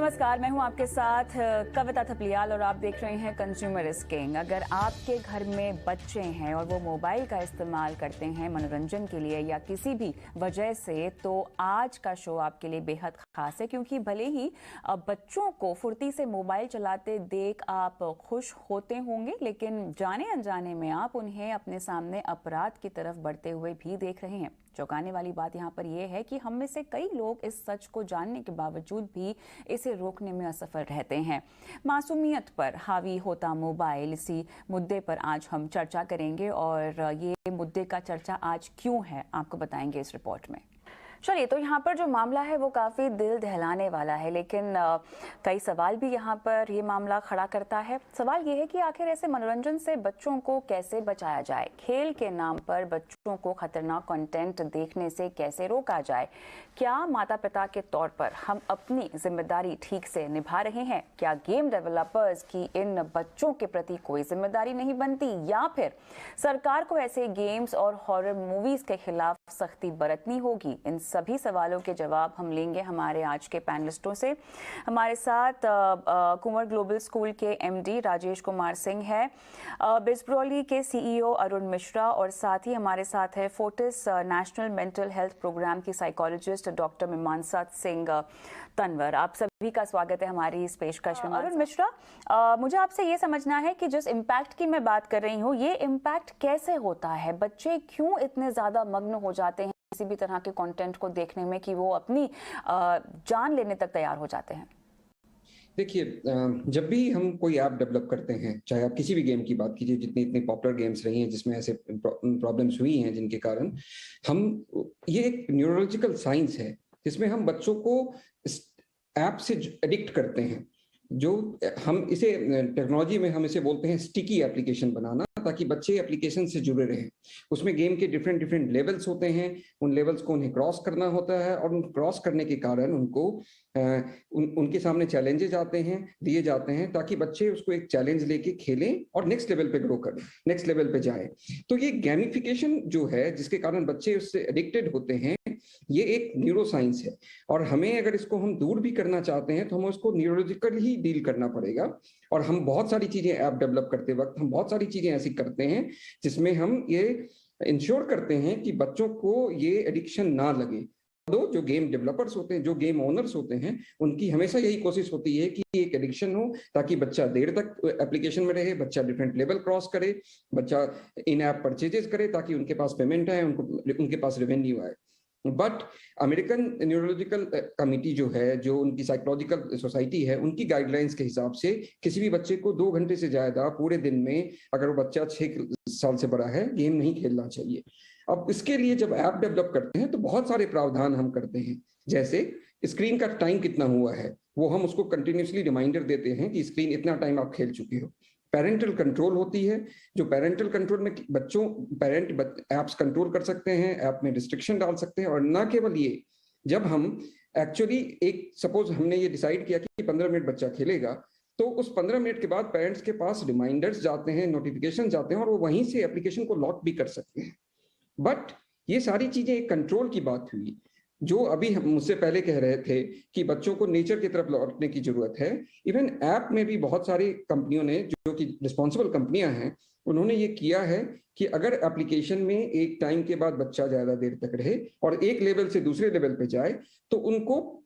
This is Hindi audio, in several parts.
नमस्कार, मैं हूं आपके साथ कविता थपलियाल और आप देख रहे हैं कंज्यूमर इज किंग। अगर आपके घर में बच्चे हैं और वो मोबाइल का इस्तेमाल करते हैं मनोरंजन के लिए या किसी भी वजह से, तो आज का शो आपके लिए बेहद खास है, क्योंकि भले ही बच्चों को फुर्ती से मोबाइल चलाते देख आप खुश होते होंगे, लेकिन जाने अनजाने में आप उन्हें अपने सामने अपराध की तरफ बढ़ते हुए भी देख रहे हैं। चौंकाने वाली बात यहाँ पर यह है कि हम में से कई लोग इस सच को जानने के बावजूद भी इसे रोकने में असफल रहते हैं। मासूमियत पर हावी होता मोबाइल, इसी मुद्दे पर आज हम चर्चा करेंगे और ये मुद्दे का चर्चा आज क्यों है आपको बताएंगे इस रिपोर्ट में। चलिए, तो यहाँ पर जो मामला है वो काफ़ी दिल दहलाने वाला है, लेकिन कई सवाल भी यहाँ पर ये मामला खड़ा करता है। सवाल ये है कि आखिर ऐसे मनोरंजन से बच्चों को कैसे बचाया जाए? खेल के नाम पर बच्चों को खतरनाक कंटेंट देखने से कैसे रोका जाए? क्या माता पिता के तौर पर हम अपनी जिम्मेदारी ठीक से निभा रहे हैं? क्या गेम डेवलपर्स की इन बच्चों के प्रति कोई जिम्मेदारी नहीं बनती, या फिर सरकार को ऐसे गेम्स और हॉरर मूवीज के खिलाफ सख्ती बरतनी होगी? इन सभी सवालों के जवाब हम लेंगे हमारे आज के पैनलिस्टों से। हमारे साथ कुंवर ग्लोबल स्कूल के एमडी राजेश कुमार सिंह है, बिजब्रॉली के सीईओ अरुण मिश्रा, और साथ ही हमारे साथ है Fortis national mental health programme की साइकोलॉजिस्ट डॉक्टर मीमांसा सिंह तनवर। आप सभी का स्वागत है हमारी इस पेशकश में। अरुण मिश्रा, मुझे आपसे ये समझना है कि जिस इम्पैक्ट की मैं बात कर रही हूँ, ये इम्पैक्ट कैसे होता है? बच्चे क्यों इतने ज्यादा मग्न हो जाते हैं किसी भी तरह के कंटेंट को देखने में कि वो अपनी जान लेने तक तैयार हो जाते हैं? देखिए, जब भी हम कोई ऐप डेवलप करते हैं, चाहे आप किसी भी गेम की बात कीजिए, जितनी इतनी पॉपुलर गेम्स रही हैं जिसमें ऐसे प्रॉब्लम्स हुई हैं जिनके कारण हम, ये एक न्यूरोलॉजिकल साइंस है जिसमें हम बच्चों को ऐप से एडिक्ट करते हैं। जो हम इसे टेक्नोलॉजी में हम इसे बोलते हैं स्टिकी एप्लीकेशन बनाना, ताकि बच्चे एप्लीकेशन से जुड़े रहें। उसमें गेम के डिफरेंट डिफरेंट लेवल्स होते हैं, उन लेवल्स को उन्हें क्रॉस करना होता है, और उन क्रॉस करने के कारण उनको उनके सामने चैलेंजेस आते हैं, दिए जाते हैं, ताकि बच्चे उसको एक चैलेंज लेके खेलें और नेक्स्ट लेवल पे ग्रो करें, नेक्स्ट लेवल पे जाएं। तो ये गेमिफिकेशन जो है, जिसके कारण बच्चे उससे एडिक्टेड होते हैं, ये एक न्यूरो साइंस है। और हमें अगर इसको हम दूर भी करना चाहते हैं तो हमें उसको न्यूरोलॉजिकल ही डील करना पड़ेगा। और हम बहुत सारी चीजें ऐप डेवलप करते वक्त हम बहुत सारी चीजें ऐसी करते हैं जिसमें हम ये इंश्योर करते हैं कि बच्चों को ये एडिक्शन ना लगे। तो जो गेम डेवलपर्स होते हैं, जो गेम ओनर्स होते हैं, उनकी हमेशा यही कोशिश होती है कि एक एडिक्शन हो, ताकि बच्चा देर तक एप्लीकेशन में रहे, बच्चा डिफरेंट लेवल क्रॉस करे, बच्चा इन ऐप परचेजेस करे, ताकि उनके पास पेमेंट आए, उनके पास रेवेन्यू आए। बट अमेरिकन न्यूरोलॉजिकल कमिटी जो है, जो उनकी साइकोलॉजिकल सोसाइटी है, उनकी गाइडलाइंस के हिसाब से किसी भी बच्चे को 2 घंटे से ज्यादा पूरे दिन में, अगर वो बच्चा 6 साल से बड़ा है, गेम नहीं खेलना चाहिए। अब इसके लिए जब ऐप डेवलप करते हैं तो बहुत सारे प्रावधान हम करते हैं, जैसे स्क्रीन का टाइम कितना हुआ है वो हम उसको कंटिन्यूसली रिमाइंडर देते हैं कि स्क्रीन इतना टाइम आप खेल चुके हो। पेरेंटल कंट्रोल होती है, जो पेरेंटल कंट्रोल में बच्चों पेरेंट ऐप्स कंट्रोल कर सकते हैं, ऐप में रिस्ट्रिक्शन डाल सकते हैं। और ना केवल ये, जब हम एक्चुअली एक सपोज हमने ये डिसाइड किया कि 15 मिनट बच्चा खेलेगा, तो उस 15 मिनट के बाद पेरेंट्स के पास रिमाइंडर्स जाते हैं, नोटिफिकेशन जाते हैं, और वो वहीं से एप्लीकेशन को लॉक भी कर सकते हैं। बट ये सारी चीजें एक कंट्रोल की बात हुई। जो अभी हम मुझसे पहले कह रहे थे कि बच्चों को नेचर की तरफ लौटने की जरूरत है, इवन ऐप में भी बहुत सारी कंपनियों ने, जो कि रिस्पॉन्सिबल कंपनियां हैं, उन्होंने ये किया है कि अगर एप्लीकेशन में एक टाइम के बाद बच्चा ज्यादा देर तक रहे और एक लेवल से दूसरे लेवल पे जाए, तो उनको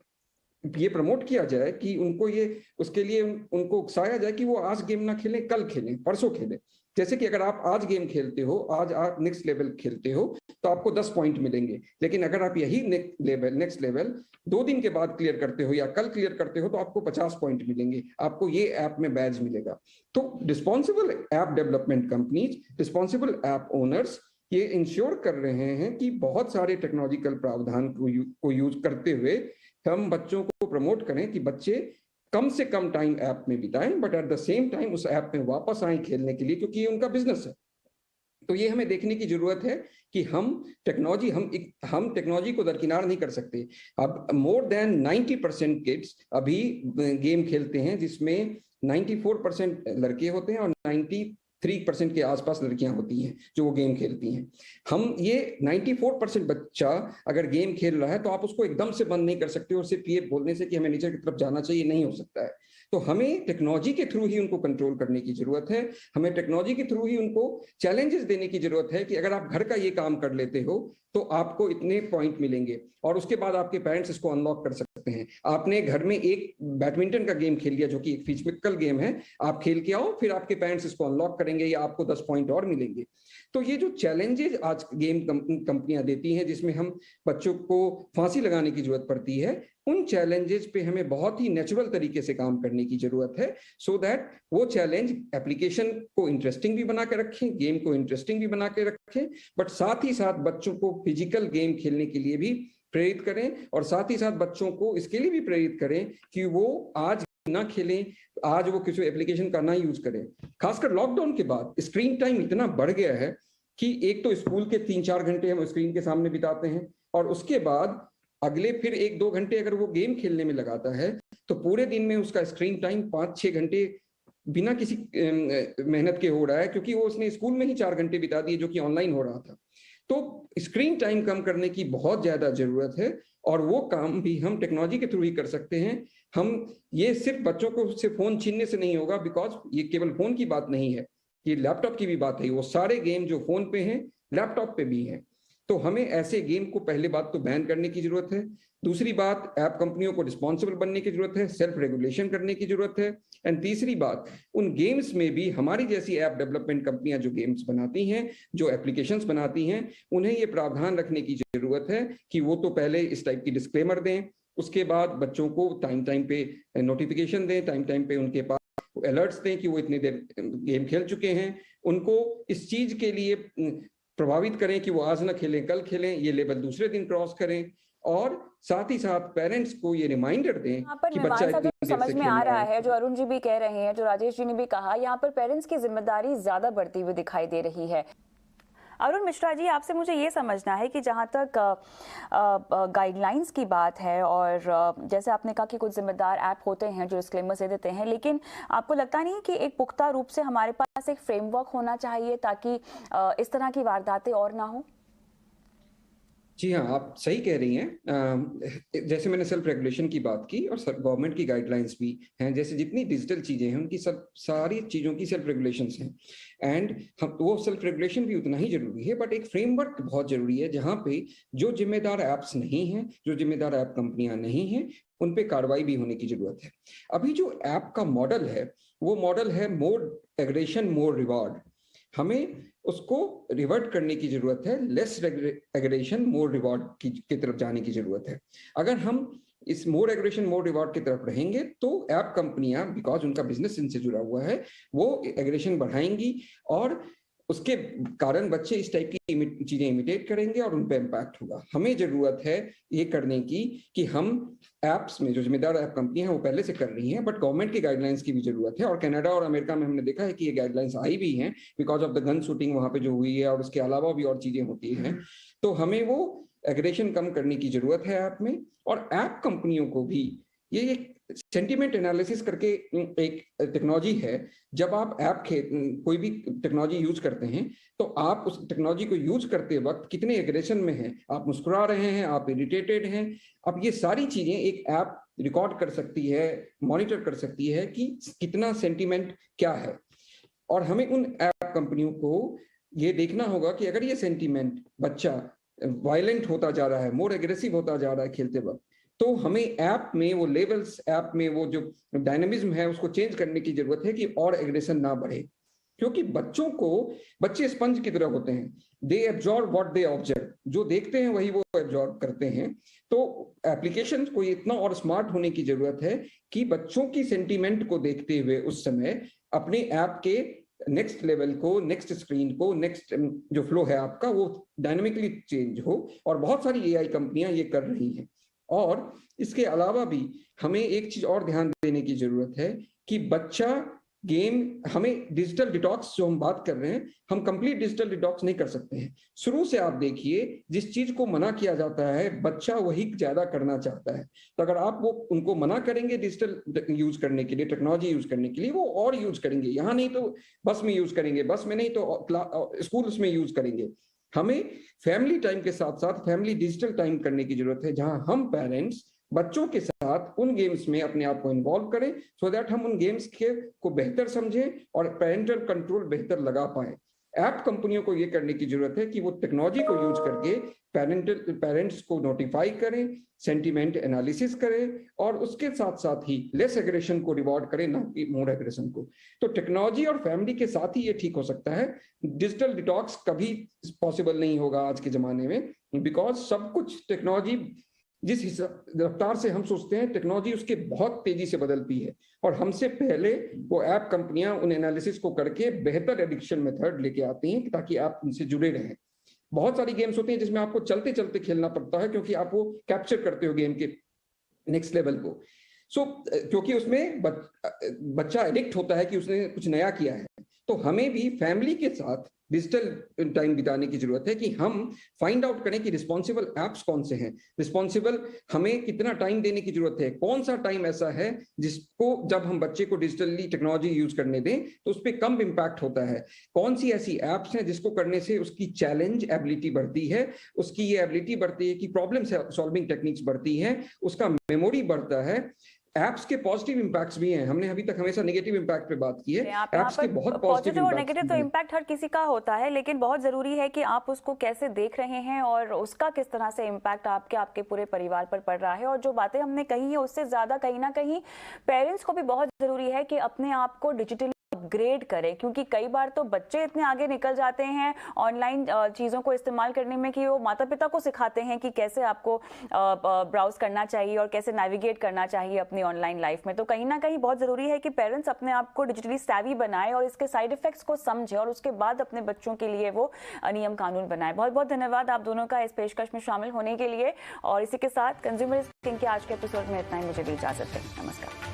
ये प्रमोट किया जाए कि उनको ये, उसके लिए उनको उकसाया जाए कि वो आज गेम ना खेलें, कल खेलें, परसों खेलें। जैसे कि अगर आप आज गेम खेलते हो, आज आप नेक्स्ट लेवल खेलते हो, तो आपको 10 पॉइंट मिलेंगे। लेकिन अगर आप यही नेक्स्ट लेवल 2 दिन के बाद क्लियर करते हो या कल क्लियर करते हो, तो आपको 50 पॉइंट मिलेंगे, आपको ये ऐप में बैज मिलेगा। तो responsible app development companies, responsible app owners ये इंश्योर कर रहे हैं कि बहुत सारे टेक्नोलॉजिकल प्रावधान को यूज करते हुए हम बच्चों को प्रमोट करें कि बच्चे कम से कम टाइम ऐप में बिताएं, but at the same time उस ऐप में वापस आए खेलने के लिए, क्योंकि ये उनका बिजनेस है। तो ये हमें देखने की जरूरत है कि हम टेक्नोलॉजी को दरकिनार नहीं कर सकते। अब मोर देन 90% किड्स अभी गेम खेलते हैं, जिसमें 94% लड़के होते हैं और 3% के आसपास लड़कियां होती हैं जो वो गेम खेलती हैं। हम ये 94% बच्चा अगर गेम खेल रहा है तो आप उसको एकदम से बंद नहीं कर सकते और सिर्फ ये बोलने से कि हमें नेचर की तरफ जाना चाहिए नहीं हो सकता है। तो हमें टेक्नोलॉजी के थ्रू ही उनको कंट्रोल करने की जरूरत है। हमें टेक्नोलॉजी के थ्रू ही उनको चैलेंजेस देने की जरूरत है कि अगर आप घर का ये काम कर लेते हो तो आपको इतने पॉइंट मिलेंगे और उसके बाद आपके पेरेंट्स इसको अनलॉक कर सकते हैं। आपने घर में एक बैडमिंटन का गेम खेल लिया जो कि एक फिजिकल गेम है, आप खेल के आओ, फिर आपके पेरेंट्स इसको अनलॉक करेंगे या आपको 10 पॉइंट और मिलेंगे। तो ये जो चैलेंजेस आज गेम कंपनियां देती हैं जिसमें हम बच्चों को फांसी लगाने की जरूरत पड़ती है, उन चैलेंजेस पे हमें बहुत ही नेचुरल तरीके से काम करने की जरूरत है सो दैट वो चैलेंज एप्लीकेशन को इंटरेस्टिंग भी बना के रखें, गेम को इंटरेस्टिंग भी बना के रखें, बट साथ ही साथ बच्चों को फिजिकल गेम खेलने के लिए भी प्रेरित करें और साथ ही साथ बच्चों को इसके लिए भी प्रेरित करें कि वो आज ना खेलें, आज वो किसी एप्लीकेशन का ना यूज करें। खासकर लॉकडाउन के बाद स्क्रीन टाइम इतना बढ़ गया है कि एक तो स्कूल के 3-4 घंटे हम स्क्रीन के सामने बिताते हैं और उसके बाद अगले फिर 1-2 घंटे अगर वो गेम खेलने में लगाता है तो पूरे दिन में उसका स्क्रीन टाइम 5-6 घंटे बिना किसी मेहनत के हो रहा है, क्योंकि वो उसने स्कूल में ही 4 घंटे बिता दिए जो कि ऑनलाइन हो रहा था। तो स्क्रीन टाइम कम करने की बहुत ज्यादा जरूरत है और वो काम भी हम टेक्नोलॉजी के थ्रू ही कर सकते हैं। हम ये सिर्फ बच्चों को उससे फोन छीनने से नहीं होगा, बिकॉज ये केवल फोन की बात नहीं है, ये लैपटॉप की भी बात है। वो सारे गेम जो फोन पे हैं लैपटॉप पे भी हैं। तो हमें ऐसे गेम को पहले बात तो बैन करने की जरूरत है, दूसरी बात ऐप कंपनियों को रिस्पॉन्सिबल बनने की जरूरत है, सेल्फ रेगुलेशन करने की जरूरत है, एंड तीसरी बात उन गेम्स में भी हमारी जैसी ऐप डेवलपमेंट कंपनियां जो गेम्स बनाती हैं, जो एप्लीकेशंस बनाती हैं, उन्हें ये प्रावधान रखने की जरूरत है कि वो तो पहले इस टाइप की डिस्क्लेमर दें, उसके बाद बच्चों को टाइम टाइम पे नोटिफिकेशन दें, टाइम टाइम पे उनके पास अलर्ट्स दें कि वो इतनी देर गेम खेल चुके हैं, उनको इस चीज के लिए प्रभावित करें कि वो आज ना खेलें कल खेलें, ये लेवल दूसरे दिन क्रॉस करें, और साथ ही साथ पेरेंट्स को ये रिमाइंडर दें कि बच्चा इतनी देर समझ से में खेल आ रहा रहा है जो अरुण जी भी कह रहे हैं, जो राजेश जी ने भी कहा, यहाँ पर पेरेंट्स की जिम्मेदारी ज्यादा बढ़ती हुई दिखाई दे रही है। अरुण मिश्रा जी, आपसे मुझे ये समझना है कि जहाँ तक गाइडलाइंस की बात है और जैसे आपने कहा कि कुछ जिम्मेदार ऐप होते हैं जो डिस्क्लेमर्स दे देते हैं, लेकिन आपको लगता नहीं कि एक पुख्ता रूप से हमारे पास एक फ्रेमवर्क होना चाहिए ताकि इस तरह की वारदातें और ना हो? जी हाँ, आप सही कह रही हैं। जैसे मैंने सेल्फ रेगुलेशन की बात की और गवर्नमेंट की गाइडलाइंस भी हैं, जैसे जितनी डिजिटल चीजें हैं उनकी सब सारी चीजों की सेल्फ रेगुलेशंस हैं, एंड हम वो सेल्फ रेगुलेशन भी उतना ही जरूरी है, बट एक फ्रेमवर्क बहुत जरूरी है जहाँ पे जो जिम्मेदार ऐप्स नहीं हैं, जो जिम्मेदार ऐप कंपनियां नहीं हैं, उन पे कार्रवाई भी होने की जरूरत है। अभी जो ऐप का मॉडल है वो मॉडल है मोर एग्रेशन मोर रिवॉर्ड। हमें उसको रिवर्ट करने की जरूरत है, लेस एग्रेशन मोर रिवॉर्ड की तरफ जाने की जरूरत है। अगर हम इस मोर एग्रेशन मोर रिवॉर्ड की तरफ रहेंगे तो ऐप कंपनियां, बिकॉज उनका बिजनेस इनसे जुड़ा हुआ है, वो एग्रेशन बढ़ाएंगी और उसके कारण बच्चे इस टाइप की चीजें इमिटेट करेंगे और उन पर इम्पैक्ट होगा। हमें जरूरत है ये करने की कि हम ऐप्स में जो जिम्मेदार ऐप कंपनियां हैं वो पहले से कर रही हैं, बट गवर्नमेंट की गाइडलाइंस की भी जरूरत है। और कनाडा और अमेरिका में हमने देखा है कि ये गाइडलाइंस आई भी हैं because of the gun shooting वहां पे जो हुई है, और उसके अलावा भी और चीजें होती हैं। तो हमें वो एग्रेशन कम करने की जरूरत है ऐप में, और ऐप कंपनियों को भी ये एक सेंटिमेंट एनालिसिस करके एक टेक्नोलॉजी है। जब आप ऐप कोई भी टेक्नोलॉजी यूज करते हैं तो आप उस टेक्नोलॉजी को यूज करते वक्त कितने एग्रेशन में हैं, आप मुस्कुरा रहे हैं, आप इरिटेटेड हैं, अब ये सारी चीजें एक ऐप रिकॉर्ड कर सकती है, मॉनिटर कर सकती है कि कितना सेंटिमेंट क्या है। और हमें उन ऐप कंपनियों को ये देखना होगा कि अगर ये सेंटिमेंट बच्चा वायलेंट होता जा रहा है, मोर एग्रेसिव होता जा रहा है खेलते वक्त, तो हमें ऐप में वो लेवल्स, ऐप में वो जो डायनेमिज्म है उसको चेंज करने की जरूरत है कि और एग्रेशन ना बढ़े। क्योंकि बच्चे स्पंज की तरह होते हैं, they absorb what they observe, जो देखते हैं वही वो एब्जॉर्ब करते हैं। तो एप्लीकेशन को इतना और स्मार्ट होने की जरूरत है कि बच्चों की सेंटीमेंट को देखते हुए उस समय अपने ऐप के नेक्स्ट लेवल को, नेक्स्ट स्क्रीन को, नेक्स्ट जो फ्लो है आपका, वो डायनेमिकली चेंज हो। और बहुत सारी एआई कंपनियां ये कर रही हैं। और इसके अलावा भी हमें एक चीज और ध्यान देने की जरूरत है कि बच्चा गेम हमें डिजिटल डिटॉक्स जो हम बात कर रहे हैं, हम कंप्लीट डिजिटल डिटॉक्स नहीं कर सकते हैं। शुरू से आप देखिए, जिस चीज को मना किया जाता है बच्चा वही ज्यादा करना चाहता है। तो अगर आप वो उनको मना करेंगे डिजिटल यूज करने के लिए, टेक्नोलॉजी यूज करने के लिए, वो और यूज करेंगे। यहाँ नहीं तो बस में यूज करेंगे, बस में नहीं तो स्कूल्स में यूज करेंगे। हमें फैमिली टाइम के साथ साथ फैमिली डिजिटल टाइम करने की जरूरत है, जहां हम पेरेंट्स बच्चों के साथ उन गेम्स में अपने आप को इन्वॉल्व करें, सो दैट हम उन गेम्स के को बेहतर समझें और पेरेंटल कंट्रोल बेहतर लगा पाए। ऐप कंपनियों को ये करने की जरूरत है कि वो टेक्नोलॉजी को यूज करके पेरेंट्स को नोटिफाई करें, सेंटीमेंट एनालिसिस करें और उसके साथ साथ ही लेस एग्रेशन को रिवॉर्ड करें, ना कि मोर एग्रेशन को। तो टेक्नोलॉजी और फैमिली के साथ ही ये ठीक हो सकता है। डिजिटल डिटॉक्स कभी पॉसिबल नहीं होगा आज के जमाने में, बिकॉज सब कुछ टेक्नोलॉजी जिस रफ्तार से हम सोचते हैं, टेक्नोलॉजी उसके बहुत तेजी से बदलती है और हमसे पहले वो ऐप कंपनियां उन एनालिसिस को करके बेहतर एडिक्शन मेथड लेके आती हैं ताकि आप उनसे जुड़े रहें। बहुत सारी गेम्स होती हैं जिसमें आपको चलते चलते खेलना पड़ता है, क्योंकि आप वो कैप्चर करते हो गेम के नेक्स्ट लेवल को। क्योंकि उसमें बच्चा एडिक्ट होता है कि उसने कुछ नया किया है। तो हमें भी फैमिली के साथ डिजिटल टाइम बिताने की जरूरत है कि हम फाइंड आउट करें कि रिस्पॉन्सिबल एप्स कौन से हैं, रिस्पॉन्सिबल हमें कितना टाइम देने की जरूरत है, कौन सा टाइम ऐसा है जिसको जब हम बच्चे को डिजिटली टेक्नोलॉजी यूज करने दें तो उस पर कम इम्पैक्ट होता है, कौन सी ऐसी एप्स हैं जिसको करने से उसकी चैलेंज एबिलिटी बढ़ती है, उसकी ये एबिलिटी बढ़ती है कि प्रॉब्लम सॉल्विंग टेक्निक्स बढ़ती हैं, उसका मेमोरी बढ़ता है। एप्स के पॉजिटिव इंपैक्ट्स भी हैं, हमने अभी तक हमेशा नेगेटिव इंपैक्ट पे बात की है। एप्स के बहुत पॉजिटिव और नेगेटिव तो इंपैक्ट हर किसी का होता है, लेकिन बहुत जरूरी है कि आप उसको कैसे देख रहे हैं और उसका किस तरह से इंपैक्ट आपके पूरे परिवार पर पड़ रहा है। और जो बातें हमने कही है उससे ज्यादा कहीं ना कहीं पेरेंट्स को भी बहुत जरूरी है कि अपने आप को डिजिटली अपग्रेड करें, क्योंकि कई बार तो बच्चे इतने आगे निकल जाते हैं ऑनलाइन चीज़ों को इस्तेमाल करने में कि वो माता पिता को सिखाते हैं कि कैसे आपको ब्राउज करना चाहिए और कैसे नेविगेट करना चाहिए अपनी ऑनलाइन लाइफ में। तो कहीं ना कहीं बहुत ज़रूरी है कि पेरेंट्स अपने आप को डिजिटली सैवी बनाए और इसके साइड इफेक्ट्स को समझे और उसके बाद अपने बच्चों के लिए वो नियम कानून बनाए। बहुत बहुत धन्यवाद आप दोनों का इस पेशकश में शामिल होने के लिए। और इसी के साथ कंज्यूमर किंग के आज के एपिसोड में इतना ही, मुझे भी इजाजत है। नमस्कार।